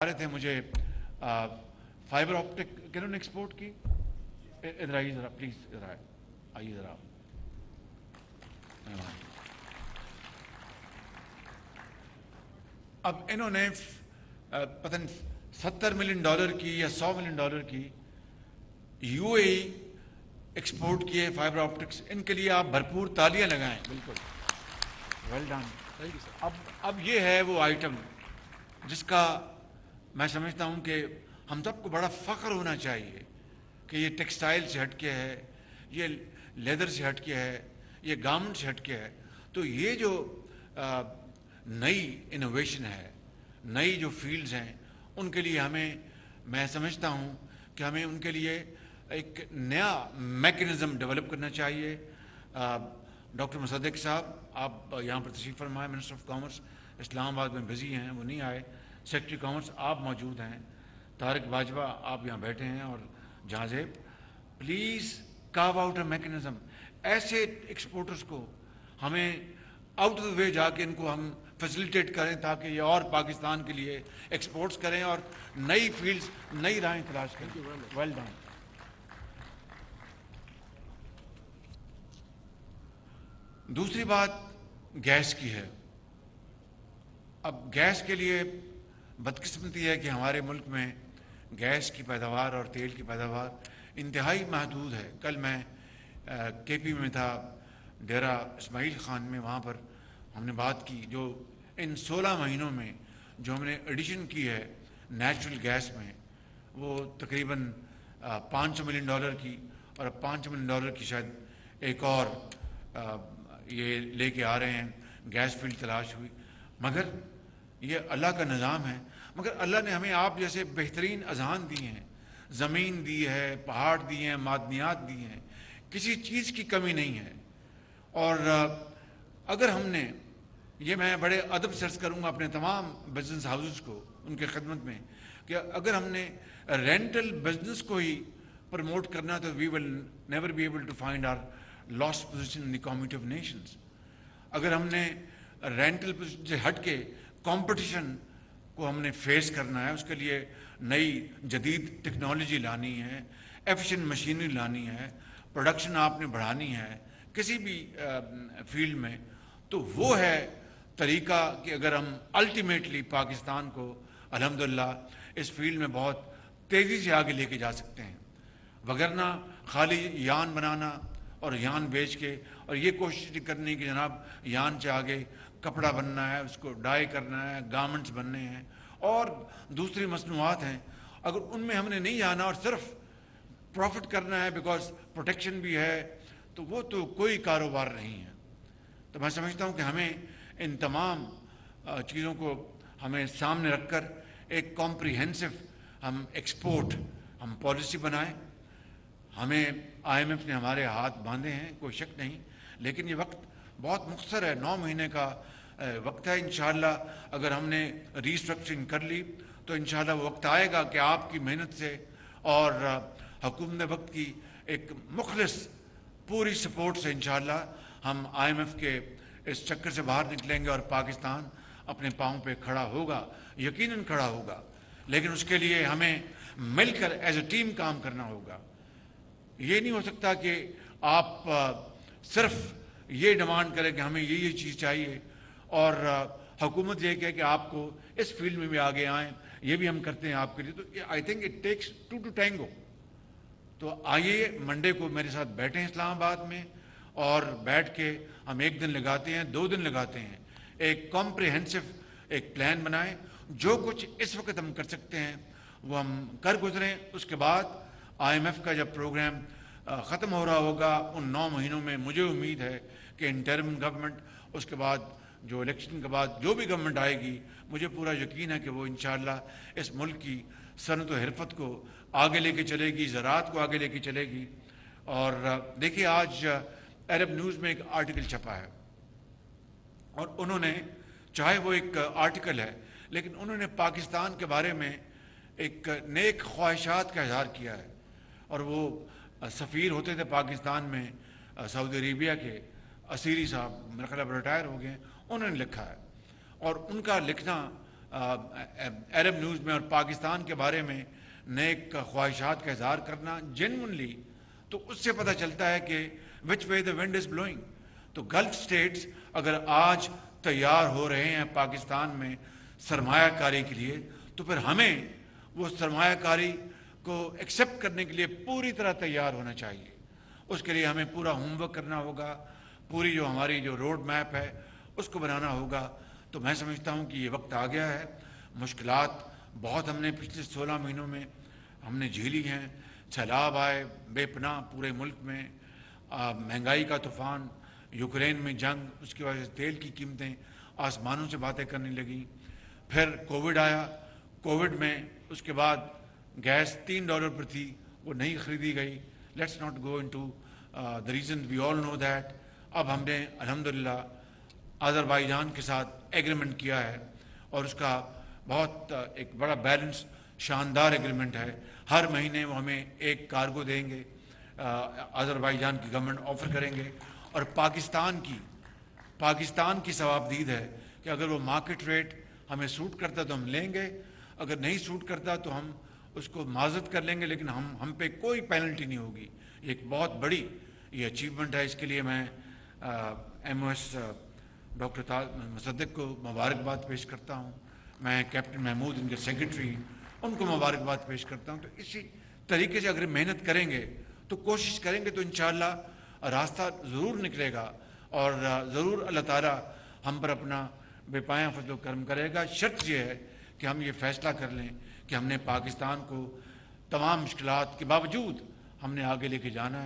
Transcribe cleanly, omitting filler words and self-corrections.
रहे थे मुझे फाइबर ऑप्टिक किन्होंने एक्सपोर्ट की। इधर आइए ज़रा प्लीज़, इधर आइए ज़रा। अब इन्होंने पता नहीं $70 मिलियन की या $100 मिलियन की यूएई एक्सपोर्ट किए फाइबर ऑप्टिक्स। इनके लिए आप भरपूर तालियां लगाएं। बिल्कुल वेल डन। अब ये है वो आइटम जिसका मैं समझता हूं कि हम सबको बड़ा फ़ख्र होना चाहिए कि ये टेक्सटाइल से हटके है, ये लेदर से हटके है, ये गारमेंट से हटके है। तो ये जो नई इनोवेशन है, नई जो फील्ड्स हैं, उनके लिए मैं समझता हूं कि हमें उनके लिए एक नया मैकेनिज़्म डेवलप करना चाहिए। डॉक्टर मुसद्दिक साहब, आप यहाँ पर तशरीफ़ फरमाएं। मिनिस्टर ऑफ कॉमर्स इस्लामाबाद में बिज़ी हैं, वो नहीं आए। सेक्रेटरी कॉमर्स आप मौजूद हैं। तारिक बाजवा आप यहाँ बैठे हैं, और Jahanzeb, please carve out a mechanism. ऐसे एक्सपोर्टर्स को हमें आउट ऑफ द वे जाके इनको हम फैसिलिटेट करें ताकि ये और पाकिस्तान के लिए एक्सपोर्ट्स करें और नई फील्ड्स, नई राहें तलाश करें। Well done. दूसरी बात गैस की है। अब गैस के लिए बदकिस्मती है कि हमारे मुल्क में गैस की पैदावार और तेल की पैदावार इंतहाई महदूद है। कल मैं केपी में था, डेरा इस्माइल खान में, वहाँ पर हमने बात की जो इन 16 महीनों में जो हमने एडिशन की है नेचुरल गैस में, वो तकरीबन $500 मिलियन की, और अब $500 मिलियन की शायद एक और ये लेके आ रहे हैं। गैस फील्ड तलाश हुई, मगर ये अल्लाह का निज़ाम है। मगर अल्लाह ने हमें आप जैसे बेहतरीन अज़हान दी हैं, ज़मीन दी है, पहाड़ दिए हैं, मादनियात दी हैं, किसी चीज़ की कमी नहीं है। और अगर हमने ये, मैं बड़े अदब से अर्ज़ करूँगा अपने तमाम बिजनेस हाउसेस को, उनके खिदमत में, कि अगर हमने रेंटल बिजनेस को ही प्रमोट करना तो we will never be able to find our lost position in the community of nations. अगर हमने रेंटल पोजीशन से हट के कंपटीशन को हमने फेस करना है, उसके लिए नई जदीद टेक्नोलॉजी लानी है, एफिशिएंट मशीनरी लानी है, प्रोडक्शन आपने बढ़ानी है किसी भी फील्ड में, तो वो है तरीका कि अगर हम अल्टीमेटली पाकिस्तान को अल्हम्दुलिल्लाह इस फील्ड में बहुत तेज़ी से आगे लेके जा सकते हैं। वगरना खाली यान बनाना और यान बेच के, और ये कोशिश करनी कि जनाब यान से आगे कपड़ा बनना है, उसको डाई करना है, गारमेंट्स बनने हैं और दूसरी मसनूआत हैं, अगर उनमें हमने नहीं जाना और सिर्फ प्रॉफिट करना है बिकॉज प्रोटेक्शन भी है, तो वो तो कोई कारोबार नहीं है। तो मैं समझता हूँ कि हमें इन तमाम चीज़ों को हमें सामने रखकर एक कॉम्प्रिहेंसिव हम पॉलिसी बनाएं। हमें IMF ने हमारे हाथ बांधे हैं, कोई शक नहीं, लेकिन ये वक्त बहुत मुख्तसर है, 9 महीने का वक्त है। इंशाअल्लाह अगर हमने रीस्ट्रक्चरिंग कर ली तो इंशाअल्लाह वो वक्त आएगा कि आपकी मेहनत से और हुकूमत वक्त की एक मुखलिस पूरी सपोर्ट से इंशाअल्लाह हम IMF के इस चक्कर से बाहर निकलेंगे और पाकिस्तान अपने पाँव पे खड़ा होगा, यकीनन खड़ा होगा। लेकिन उसके लिए हमें मिलकर एज ए टीम काम करना होगा। ये नहीं हो सकता कि आप सिर्फ ये डिमांड करें कि हमें ये चीज़ चाहिए और हुकूमत ये कहे कि आपको इस फील्ड में भी आगे आएँ, ये भी हम करते हैं आपके लिए। तो I think it takes 2 to tango। तो आइए मंडे को मेरे साथ बैठें इस्लामाबाद में, और बैठ के हम 1 दिन लगाते हैं, 2 दिन लगाते हैं, एक कॉम्प्रिहेंसिव एक प्लान बनाएं। जो कुछ इस वक्त हम कर सकते हैं वो हम कर गुजरें। उसके बाद IMF का जब प्रोग्राम ख़त्म हो रहा होगा उन 9 महीनों में, मुझे उम्मीद है कि इंटरिम गवर्नमेंट, उसके बाद जो इलेक्शन के बाद जो भी गवर्नमेंट आएगी, मुझे पूरा यकीन है कि वो इंशाअल्लाह इस मुल्क की सनत व हिरफत को आगे लेके चलेगी, ज़राअत को आगे लेके चलेगी। और देखिए आज अरब न्यूज़ में एक आर्टिकल छपा है, और उन्होंने, चाहे वो एक आर्टिकल है, लेकिन उन्होंने पाकिस्तान के बारे में एक नेक ख्वाहिशात का इजहार किया है। और वो सफ़ीर होते थे पाकिस्तान में सऊदी अरेबिया के, असीरी साहब, मेरा ख्याल रिटायर हो गए, उन्होंने लिखा है। और उनका लिखना عرب نیوز میں اور پاکستان کے بارے میں نیک خواہشات کا اظہار کرنا جینونلی، تو اس سے پتہ چلتا ہے کہ وچ وے دا ونڈ از بلوئنگ. تو گلف اسٹیٹس اگر آج تیار ہو رہے ہیں پاکستان میں سرمایہ کاری کے لیے، تو پھر ہمیں وہ سرمایہ کاری کو ایکسیپٹ کرنے کے لیے پوری طرح تیار ہونا چاہیے. اس کے لیے ہمیں پورا ہوم ورک کرنا ہوگا، پوری جو ہماری جو روڈ میپ ہے اس کو بنانا ہوگا. تو میں سمجھتا ہوں کہ یہ وقت آ گیا ہے. مشکلات بہت ہم نے پچھلے 16 مہینوں میں ہم نے جھیلی ہیں. سیلاب آئے بے پناہ پورے ملک میں، مہنگائی کا طوفان، یوکرین میں جنگ، اس کی وجہ سے تیل کی قیمتیں آسمانوں سے باتیں کرنے لگیں. پھر کووڈ آیا، کووڈ میں اس کے بعد گیس $3 پر تھی، وہ نہیں خریدی گئی. Let's not go into the reason, we all know that. اب ہم نے الحمدللہ آذربائیجان کے ساتھ ایگریمنٹ کیا ہے، اور اس کا بہت ایک بڑا بیلنس شاندار ایگریمنٹ ہے. ہر مہینے وہ ہمیں ایک کارگو دیں گے، آذربائیجان کی گورنمنٹ آفر کریں گے. اور پاکستان کی ثوابدید ہے کہ اگر وہ مارکیٹ ریٹ ہمیں سوٹ کرتا تو ہم لیں گے، اگر نہیں سوٹ کرتا تو ہم اس کو معذرت کر لیں گے، لیکن ہم پہ کوئی پینلٹی نہیں ہوگی. یہ ایک بہت بڑی یہ اچیومنٹ ہے. اس کے لیے میں ایم او ایس ڈاکٹر مصدق کو مبارکباد پیش کرتا ہوں. میں کیپٹن محمود ان کے سیکرٹری، ان کو مبارکباد پیش کرتا ہوں. تو اسی طریقے سے اگر محنت کریں گے تو کوشش کریں گے تو انشاءاللہ راستہ ضرور نکلے گا، اور ضرور اللہ تعالیٰ ہم پر اپنا بے پایاں فضل و کرم کرے گا. شرط یہ ہے کہ ہم یہ فیصلہ کر لیں کہ ہم نے پاکستان کو تمام مشکلات کے باوجود ہم نے آگے لے کے جانا ہے.